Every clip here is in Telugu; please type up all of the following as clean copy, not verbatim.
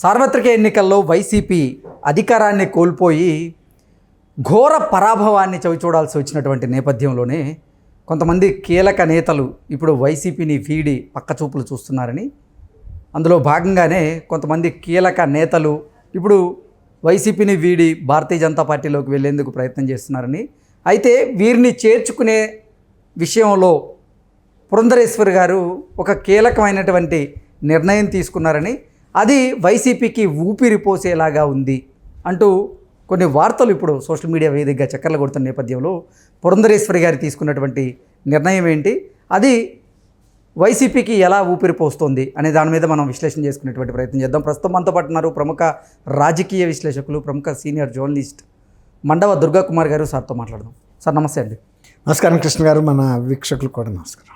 సార్వత్రిక ఎన్నికల్లో వైసీపీ అధికారాన్ని కోల్పోయి ఘోర పరాభవాన్ని చవిచూడాల్సి వచ్చినటువంటి నేపథ్యంలోనే కొంతమంది కీలక నేతలు ఇప్పుడు వైసీపీని వీడి పక్కచూపులు చూస్తున్నారని, అందులో భాగంగానే కొంతమంది కీలక నేతలు ఇప్పుడు వైసీపీని వీడి భారతీయ జనతా పార్టీలోకి వెళ్లేందుకు ప్రయత్నం చేస్తున్నారని, అయితే వీరిని చేర్చుకునే విషయంలో పురంధరేశ్వరి గారు ఒక కీలకమైనటువంటి నిర్ణయం తీసుకున్నారని, అది వైసీపీకి ఊపిరి పోసేలాగా ఉంది అంటూ కొన్ని వార్తలు ఇప్పుడు సోషల్ మీడియా వేదికగా చక్కర్లు కొడుతున్న నేపథ్యంలో పురంధరేశ్వరి గారు తీసుకున్నటువంటి నిర్ణయం ఏంటి, అది వైసీపీకి ఎలా ఊపిరి పోస్తుంది అనే దాని మీద మనం విశ్లేషణ చేసుకునేటువంటి ప్రయత్నం చేద్దాం. ప్రస్తుతం మనతో పాటు ఉన్నారు ప్రముఖ రాజకీయ విశ్లేషకులు, ప్రముఖ సీనియర్ జర్నలిస్ట్ మండవ దుర్గా కుమార్ గారు. సార్తో మాట్లాడదాం. సార్ నమస్తే అండి. నమస్కారం కృష్ణ గారు, మన వీక్షకులు కూడా నమస్కారం.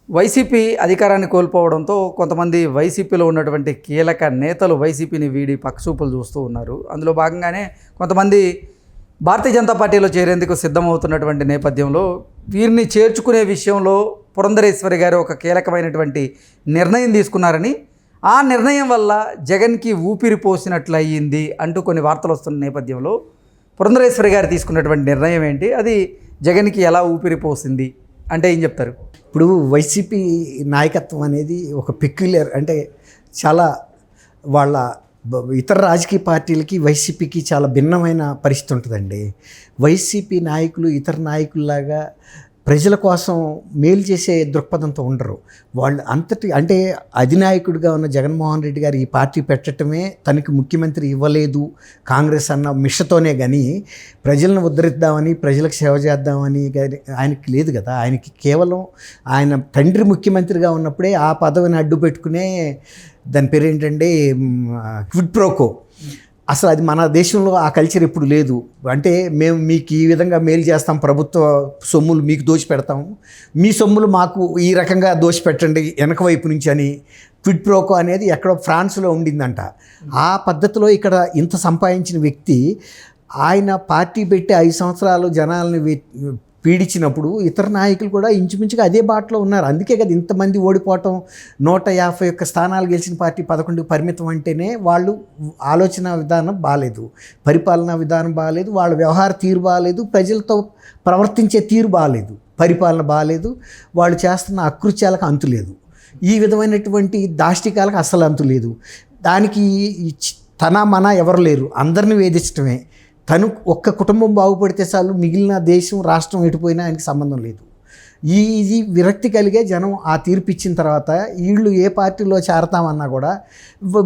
వైసీపీ అధికారాన్ని కోల్పోవడంతో కొంతమంది వైసీపీలో ఉన్నటువంటి కీలక నేతలు వైసీపీని వీడి పక్కచూపులు చూస్తూ ఉన్నారు. అందులో భాగంగానే కొంతమంది భారతీయ జనతా పార్టీలో చేరేందుకు సిద్ధమవుతున్నటువంటి నేపథ్యంలో వీరిని చేర్చుకునే విషయంలో పురంధరేశ్వరి గారు ఒక కీలకమైనటువంటి నిర్ణయం తీసుకున్నారని, ఆ నిర్ణయం వల్ల జగన్కి ఊపిరి పోసినట్లు అయ్యింది అంటూ కొన్ని వార్తలు వస్తున్న నేపథ్యంలో పురంధరేశ్వరి గారు తీసుకున్నటువంటి నిర్ణయం ఏంటి, అది జగన్కి ఎలా ఊపిరి పోసింది అంటే ఏం చెప్తారు? ఇప్పుడు వైసీపీ నాయకత్వం అనేది ఒక పెక్యులర్, అంటే చాలా వాళ్ళ ఇతర రాజకీయ పార్టీలకి వైసీపీకి చాలా భిన్నమైన పరిస్థితి ఉంటుందండి. వైసీపీ నాయకులు ఇతర నాయకుల్లాగా ప్రజల కోసం మేలు చేసే దృక్పథంతో ఉండరు. వాళ్ళు అంతటి, అంటే అధినాయకుడిగా ఉన్న జగన్మోహన్ రెడ్డి గారు ఈ పార్టీ పెట్టడమే తనకి ముఖ్యమంత్రి ఇవ్వలేదు కాంగ్రెస్ అన్న మిషతోనే కానీ ప్రజలను ఉద్ధరిద్దామని, ప్రజలకు సేవ చేద్దామని ఆయనకి లేదు కదా. ఆయనకి కేవలం ఆయన తండ్రి ముఖ్యమంత్రిగా ఉన్నప్పుడే ఆ పదవిని అడ్డు పెట్టుకునే, దాని పేరు ఏంటంటే క్విడ్ ప్రోకో. అసలు అది మన దేశంలో ఆ కల్చర్ ఇప్పుడు లేదు. అంటే మేము మీకు ఈ విధంగా మేలు చేస్తాం, ప్రభుత్వ సొమ్ములు మీకు దోచిపెడతాము, మీ సొమ్ములు మాకు ఈ రకంగా దోచిపెట్టండి వెనక వైపు నుంచి అని క్విడ్ ప్రోకో అనేది ఎక్కడో ఫ్రాన్స్లో ఉండిందంట. ఆ పద్ధతిలో ఇక్కడ ఇంత సంపాదించిన వ్యక్తి ఆయన పార్టీ పెట్టి 5 సంవత్సరాలు జనాలని పీడించినప్పుడు ఇతర నాయకులు కూడా ఇంచుమించుగా అదే బాటలో ఉన్నారు. అందుకే కదా ఇంతమంది ఓడిపోవటం, 151 స్థానాలు గెలిచిన పార్టీ 11కి పరిమితం అంటేనే వాళ్ళు ఆలోచన విధానం బాగాలేదు, పరిపాలనా విధానం బాగాలేదు, వాళ్ళ వ్యవహార తీరు బాగాలేదు, ప్రజలతో ప్రవర్తించే తీరు బాగాలేదు, పరిపాలన బాగాలేదు, వాళ్ళు చేస్తున్న అకృత్యాలకు అంతు లేదు, ఈ విధమైనటువంటి దాష్టికాలకు అస్సలు అంతు లేదు. దానికి తన మన ఎవరు లేరు, అందరిని వేధించడమే. తను ఒక్క కుటుంబం బాగుపడితే చాలు, మిగిలిన దేశం రాష్ట్రం ఎటుపోయినా ఆయనకి సంబంధం లేదు. ఇది విరక్తి కలిగే జనం ఆ తీర్పు ఇచ్చిన తర్వాత వీళ్ళు ఏ పార్టీలో చేరతామన్నా కూడా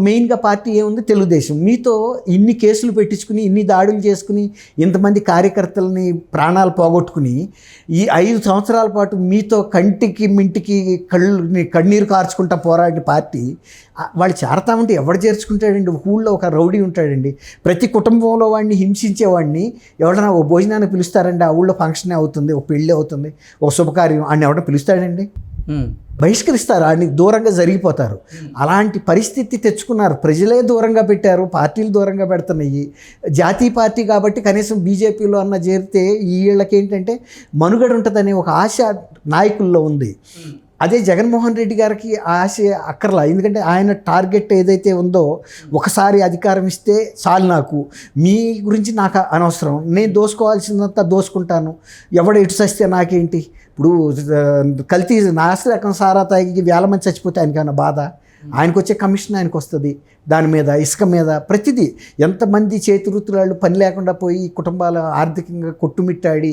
మెయిన్గా పార్టీ ఏముంది, తెలుగుదేశం. మీతో ఇన్ని కేసులు పెట్టించుకుని, ఇన్ని దాడులు చేసుకుని, ఇంతమంది కార్యకర్తలని ప్రాణాలు పోగొట్టుకుని ఈ 5 సంవత్సరాల పాటు మీతో కంటికి మింటికి కన్నీరు కార్చుకుంటా పోరాడిన పార్టీ వాళ్ళు చేరతామంటే ఎవడు చేర్చుకుంటాడండి? ఒక ఊళ్ళో ఒక రౌడీ ఉంటాడండి, ప్రతి కుటుంబంలో వాడిని హింసించేవాడిని ఎవడన్నా ఓ భోజనాన్ని పిలుస్తారండి, ఆ ఊళ్ళో ఫంక్షన్ అవుతుంది, ఒక పెళ్ళి అవుతుంది, ఒక శుభకార్యం, ఆయన ఎవడన్నా పిలుస్తాడండి? బహిష్కరిస్తారు, ఆడిని దూరంగా జరిగిపోతారు. అలాంటి పరిస్థితి తెచ్చుకున్నారు. ప్రజలే దూరంగా పెట్టారు, పార్టీలు దూరంగా పెడుతున్నాయి. జాతీయ పార్టీ కాబట్టి కనీసం బీజేపీలో అన్న చేరితే వీళ్ళకి ఏంటంటే మనుగడ ఉంటుందనే ఒక ఆశ నాయకుల్లో ఉంది. అదే జగన్మోహన్ రెడ్డి గారికి ఆశ అక్కర్లా. ఎందుకంటే ఆయన టార్గెట్ ఏదైతే ఉందో, ఒకసారి అధికారం ఇస్తే చాలు, నాకు మీ గురించి నాకు అనవసరం, నేను దోసుకోవాల్సిందంతా దోసుకుంటాను, ఎవడ ఇటు చస్తే నాకేంటి? ఇప్పుడు కల్తీ నాసిరకం సారా తాగి వేల మంది చచ్చిపోతే ఆయనకన్నా బాధ, ఆయనకు వచ్చే కమిషన్ ఆయనకు వస్తుంది, దాని మీద ఇసుక మీద ప్రతిదీ. ఎంతమంది చేతివృత్తులు పని లేకుండా పోయి కుటుంబాలు ఆర్థికంగా కొట్టుమిట్టాడి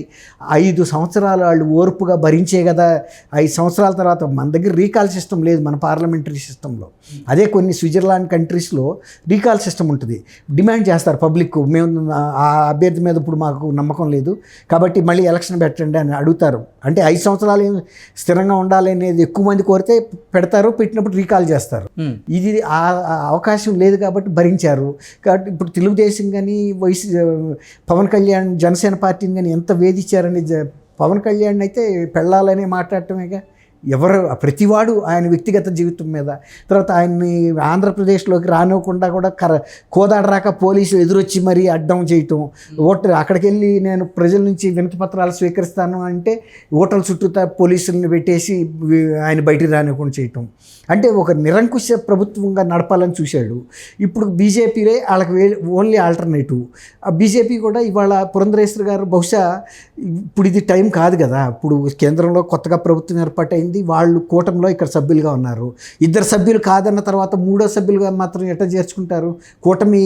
5 సంవత్సరాలు వాళ్ళు ఓర్పుగా భరించే కదా. 5 సంవత్సరాల తర్వాత మన దగ్గర రీకాల్ సిస్టమ్ లేదు, మన పార్లమెంటరీ సిస్టంలో. అదే కొన్ని స్విట్జర్లాండ్ కంట్రీస్లో రీకాల్ సిస్టమ్ ఉంటుంది. డిమాండ్ చేస్తారు పబ్లిక్, మేము ఆ అభ్యర్థి మీద ఇప్పుడు మాకు నమ్మకం లేదు కాబట్టి మళ్ళీ ఎలక్షన్ పెట్టండి అని అడుగుతారు. అంటే 5 సంవత్సరాలు ఏం స్థిరంగా ఉండాలి అనేది ఎక్కువ మంది కోరితే పెడతారు, పెట్టినప్పుడు రీకాల్ చేస్తారు. ఇది ఆ అవకాశం లేదు కాబట్టి భరించారు. కాబట్టి ఇప్పుడు తెలుగుదేశం కానీ పవన్ కళ్యాణ్ జనసేన పార్టీని కానీ ఎంత వేధించారని, పవన్ కళ్యాణ్ అయితే పెళ్ళాలనే మాట్లాడటమేగా, ఎవరు ప్రతివాడు ఆయన వ్యక్తిగత జీవితం మీద, తర్వాత ఆయన్ని ఆంధ్రప్రదేశ్లోకి రానివ్వకుండా కూడా కోదాడరాక పోలీసులు ఎదురొచ్చి మరీ అడ్డం చేయటం, అక్కడికి వెళ్ళి నేను ప్రజల నుంచి వినతి పత్రాలు స్వీకరిస్తాను అంటే ఓటర్ల చుట్టూ పోలీసులను పెట్టేసి ఆయన బయటికి రానివ్వకుండా చేయటం. అంటే ఒక నిరంకుశ ప్రభుత్వంగా నడపాలని చూశాడు. ఇప్పుడు బీజేపీలే వాళ్ళకి ఓన్లీ ఆల్టర్నేటివ్. ఆ బీజేపీ కూడా ఇవాళ పురంధరేశ్వరి గారు బహుశా ఇప్పుడు ఇది టైం కాదు కదా, ఇప్పుడు కేంద్రంలో కొత్తగా ప్రభుత్వం ఏర్పాటైంది, వాళ్ళు కూటమిలో ఇక్కడ సభ్యులుగా ఉన్నారు. 2 సభ్యులు కాదన్న తర్వాత 3వ సభ్యులుగా మాత్రం ఎట్లా చేర్చుకుంటారు? కూటమి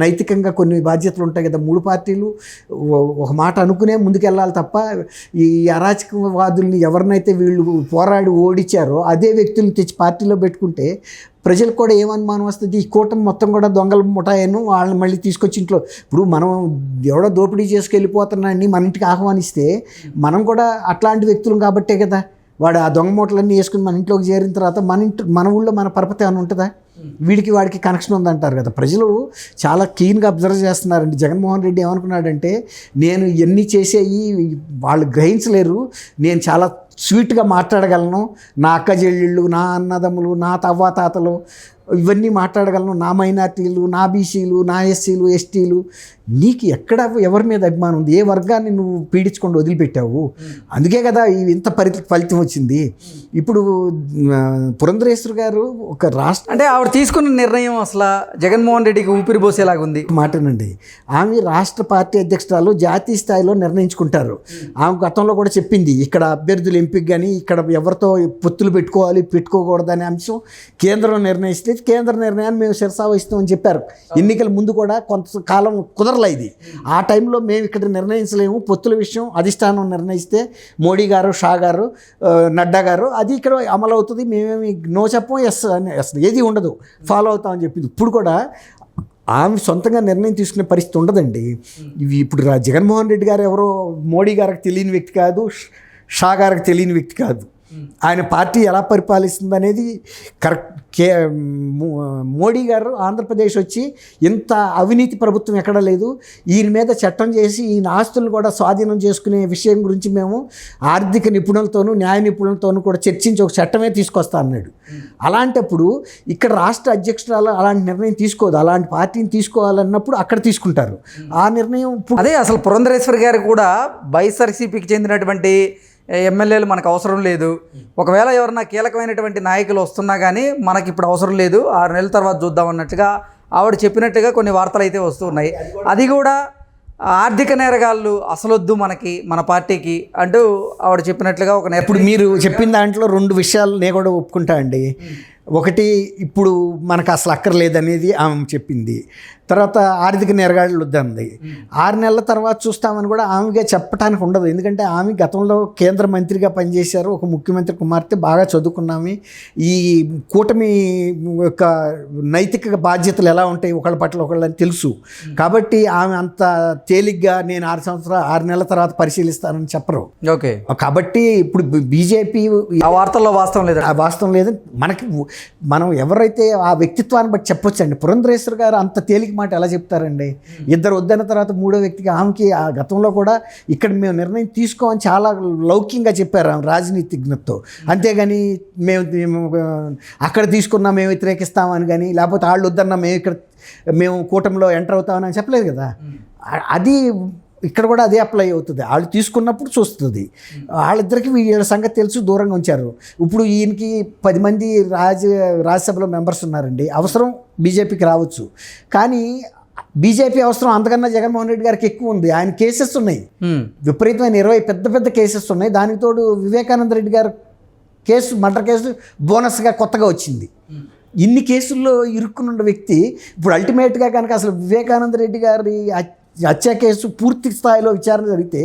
నైతికంగా కొన్ని బాధ్యతలు ఉంటాయి కదా, 3 పార్టీలు ఒక మాట అనుకునే ముందుకెళ్ళాలి తప్ప ఈ అరాచకవాదుల్ని ఎవరినైతే వీళ్ళు పోరాడి ఓడించారో అదే వ్యక్తులు తెచ్చి పార్టీలో పెట్టుకుంటే ప్రజలకు కూడా ఏమనుమానం వస్తుంది? ఈ కూటమి మొత్తం కూడా దొంగల ముఠాయను వాళ్ళని మళ్ళీ తీసుకొచ్చి ఇంట్లో, ఇప్పుడు మనం ఎవడో దోపిడీ చేసుకెళ్ళిపోతున్నాడని మన ఇంటికి ఆహ్వానిస్తే మనం కూడా అట్లాంటి వ్యక్తులు కాబట్టే కదా వాడు ఆ దొంగ మూటలన్నీ వేసుకుని మన ఇంట్లోకి చేరిన తర్వాత మన ఊళ్ళో మన పరపతి ఏమైనా ఉంటుందా? వీడికి వాడికి కనెక్షన్ ఉందంటారు కదా. ప్రజలు చాలా క్లీన్గా అబ్జర్వ్ చేస్తున్నారండి. జగన్మోహన్ రెడ్డి ఏమనుకున్నాడంటే నేను ఇవన్నీ చేసేవి వాళ్ళు గ్రహించలేరు, నేను చాలా స్వీట్గా మాట్లాడగలను, నా అక్క చెల్లెళ్ళు, నా అన్నదమ్ములు, నా తవ్వాతాతలు ఇవన్నీ మాట్లాడగలను, నా మైనార్టీలు, నా బీసీలు, నా ఎస్సీలు, ఎస్టీలు, నీకు ఎక్కడ ఎవరి మీద అభిమానం ఉంది? ఏ వర్గాన్ని నువ్వు పీడించుకొని వదిలిపెట్టావు? అందుకే కదా ఇంత ఫలితం వచ్చింది. ఇప్పుడు పురంధరేశ్వరి గారు ఒక రాష్ట్ర అంటే ఆవిడ తీసుకున్న నిర్ణయం అసలు జగన్మోహన్ రెడ్డికి ఊపిరి పోసేలాగా ఉంది. మాటనండి, ఆమె రాష్ట్ర పార్టీ అధ్యక్షురాలు జాతీయ స్థాయిలో నిర్ణయించుకుంటారు. ఆమె గతంలో కూడా చెప్పింది, ఇక్కడ అభ్యర్థులు ఎంపిక కానీ ఇక్కడ ఎవరితో పొత్తులు పెట్టుకోకూడదనే అంశం కేంద్రం నిర్ణయిస్తే కేంద్ర నిర్ణయాన్ని మేము శిరసావహిస్తామని చెప్పారు. ఎన్నికల ముందు కూడా కొంతకాలం కుదరలేదు ఇది. ఆ టైంలో మేము ఇక్కడ నిర్ణయించలేము, పొత్తుల విషయం అధిష్టానం నిర్ణయిస్తే మోడీ గారు, షా గారు, నడ్డా గారు అది ఇక్కడ అమలు అవుతుంది, మేమేమి నో చెప్పం, ఎస్ అసలు ఏది ఉండదు, ఫాలో అవుతామని చెప్పింది. ఇప్పుడు కూడా ఆమె సొంతంగా నిర్ణయం తీసుకునే పరిస్థితి ఉండదండి. ఇవి ఇప్పుడు జగన్మోహన్ రెడ్డి గారు ఎవరో మోడీ గారికి తెలియని వ్యక్తి కాదు, షా గారికి తెలియని వ్యక్తి కాదు. ఆయన పార్టీ ఎలా పరిపాలిస్తుంది అనేది కరెక్ట్. మోడీ గారు ఆంధ్రప్రదేశ్ వచ్చి ఇంత అవినీతి ప్రభుత్వం ఎక్కడా లేదు, ఈయన మీద చట్టం చేసి ఈయన ఆస్తులను కూడా స్వాధీనం చేసుకునే విషయం గురించి మేము ఆర్థిక నిపుణులతోనూ న్యాయ నిపుణులతోనూ కూడా చర్చించి ఒక చట్టమే తీసుకొస్తా అన్నాడు. అలాంటప్పుడు ఇక్కడ రాష్ట్ర అధ్యక్షురాలు అలాంటి నిర్ణయం తీసుకోదు. అలాంటి పార్టీని తీసుకోవాలన్నప్పుడు అక్కడ తీసుకుంటారు ఆ నిర్ణయం. అదే అసలు పురంధరేశ్వరి గారు కూడా వైఎస్ఆర్సీపీకి చెందినటువంటి ఎమ్మెల్యేలు మనకు అవసరం లేదు, ఒకవేళ ఎవరన్నా కీలకమైనటువంటి నాయకులు వస్తున్నా కానీ మనకి ఇప్పుడు అవసరం లేదు, 6 నెలల తర్వాత చూద్దాం అన్నట్టుగా ఆవిడ చెప్పినట్టుగా కొన్ని వార్తలు అయితే వస్తున్నాయి. అది కూడా ఆర్థిక నేరగాళ్ళు అసలొద్దు మనకి, మన పార్టీకి అంటూ ఆవిడ చెప్పినట్లుగా ఒక ఇప్పుడు మీరు చెప్పిన దాంట్లో 2 విషయాలు నేను కూడా ఒప్పుకుంటా అండి. ఒకటి, ఇప్పుడు మనకు అసలు అక్కర్లేదనేది ఆమె చెప్పింది. తర్వాత ఆర్థిక నేరగాళ్ళు వద్దంది. 6 నెలల తర్వాత చూస్తామని కూడా ఆమెగా చెప్పడానికి ఉండదు. ఎందుకంటే ఆమె గతంలో కేంద్ర మంత్రిగా పనిచేశారు, ఒక ముఖ్యమంత్రి కుమార్తె, బాగా చదువుకున్నాము. ఈ కూటమి యొక్క నైతిక బాధ్యతలు ఎలా ఉంటాయి ఒకళ్ళ పట్ల ఒకళ్ళని తెలుసు. కాబట్టి ఆమె అంత తేలిగ్గా నేను 6 నెలల తర్వాత పరిశీలిస్తానని చెప్పరు. ఓకే, కాబట్టి ఇప్పుడు బీజేపీ ఆ వార్తల్లో వాస్తవం లేదు, ఆ వాస్తవం లేదు. మనం ఎవరైతే ఆ వ్యక్తిత్వాన్ని బట్టి చెప్పొచ్చండి. పురంధరేశ్వరి గారు అంత తేలిక మాట ఎలా చెప్తారండి? 2 వద్దన్న తర్వాత 3వ వ్యక్తికి ఆమెకి ఆ గతంలో కూడా ఇక్కడ మేము నిర్ణయం తీసుకోమని చాలా లౌక్యంగా చెప్పారు ఆమె రాజనీతిజ్ఞతతో. అంతేగాని మేము అక్కడ తీసుకున్నా మేము వ్యతిరేకిస్తామని కానీ, లేకపోతే వాళ్ళు వద్దన్నా మేము కూటమిలో ఎంటర్ అవుతామని చెప్పలేదు కదా. అది ఇక్కడ కూడా అదే అప్లై అవుతుంది. వాళ్ళు తీసుకున్నప్పుడు చూస్తుంది. వాళ్ళిద్దరికి వీళ్ళ సంగతి తెలుసు, దూరంగా ఉంచారు. ఇప్పుడు ఈయనకి 10 మంది రాజ్యసభలో మెంబర్స్ ఉన్నారండి. అవసరం బీజేపీకి రావచ్చు, కానీ బీజేపీ అవసరం అంతకన్నా జగన్మోహన్ రెడ్డి గారికి ఎక్కువ ఉంది. ఆయన కేసెస్ ఉన్నాయి, విపరీతమైన 20 పెద్ద కేసెస్ ఉన్నాయి. దానికి తోడు వివేకానంద రెడ్డి గారు కేసు, మర్డర్ కేసు బోనస్గా కొత్తగా వచ్చింది. ఇన్ని కేసుల్లో ఇరుక్కున్న వ్యక్తి ఇప్పుడు అల్టిమేట్గా కనుక అసలు వివేకానంద రెడ్డి గారి హత్య కేసు పూర్తి స్థాయిలో విచారణ జరిగితే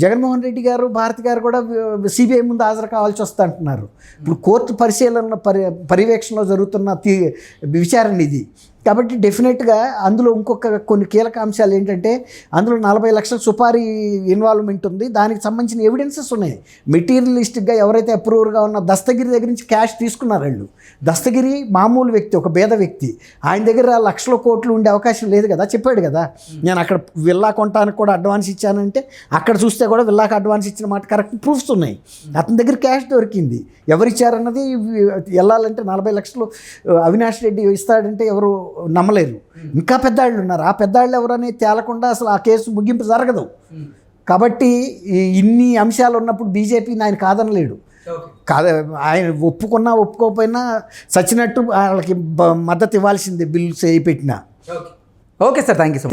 జగన్మోహన్ రెడ్డి గారు, భారతి గారు కూడా సిబిఐ ముందు హాజరు కావాల్సి వస్తా అంటున్నారు. ఇప్పుడు కోర్టు పరిశీలన పర్యవేక్షణలో జరుగుతున్న విచారణ ఇది. కాబట్టి డెఫినెట్గా అందులో ఇంకొక కొన్ని కీలక అంశాలు ఏంటంటే అందులో 40 లక్షల సుపారీ ఇన్వాల్వ్మెంట్ ఉంది. దానికి సంబంధించిన ఎవిడెన్సెస్ ఉన్నాయి. మెటీరియలిస్టిక్గా ఎవరైతే అప్రూవర్గా ఉన్న దస్తగిరి దగ్గర నుంచి క్యాష్ తీసుకున్నారు వాళ్ళు. దస్తగిరి మామూలు వ్యక్తి, ఒక పేద వ్యక్తి. ఆయన దగ్గర లక్షల కోట్లు ఉండే అవకాశం లేదు కదా, చెప్పాడు కదా. నేను అక్కడ విల్లా కొనడానికి కూడా అడ్వాన్స్ ఇచ్చానంటే అక్కడ చూస్తే కూడా విల్లాకి అడ్వాన్స్ ఇచ్చిన మాట కరెక్ట్ ప్రూఫ్స్ ఉన్నాయి. అతని దగ్గర క్యాష్ దొరికింది. ఎవరిచ్చారన్నది వెళ్ళాలంటే 40 లక్షలు అవినాష్ రెడ్డి ఇస్తాడంటే ఎవరు నమ్మలేరు. ఇంకా పెద్దాళ్ళు ఉన్నారు. ఆ పెద్దాళ్ళు ఎవరని తేలకుండా అసలు ఆ కేసు ముగింపు జరగదు. కాబట్టి ఇన్ని అంశాలు ఉన్నప్పుడు బీజేపీని ఆయన కాదనలేడు. ఆయన ఒప్పుకున్నా ఒప్పుకోకపోయినా సచ్చినట్టు వాళ్ళకి మద్దతు ఇవ్వాల్సిందే బిల్లు చేయి పెట్టినా. Okay sir, thank you so much.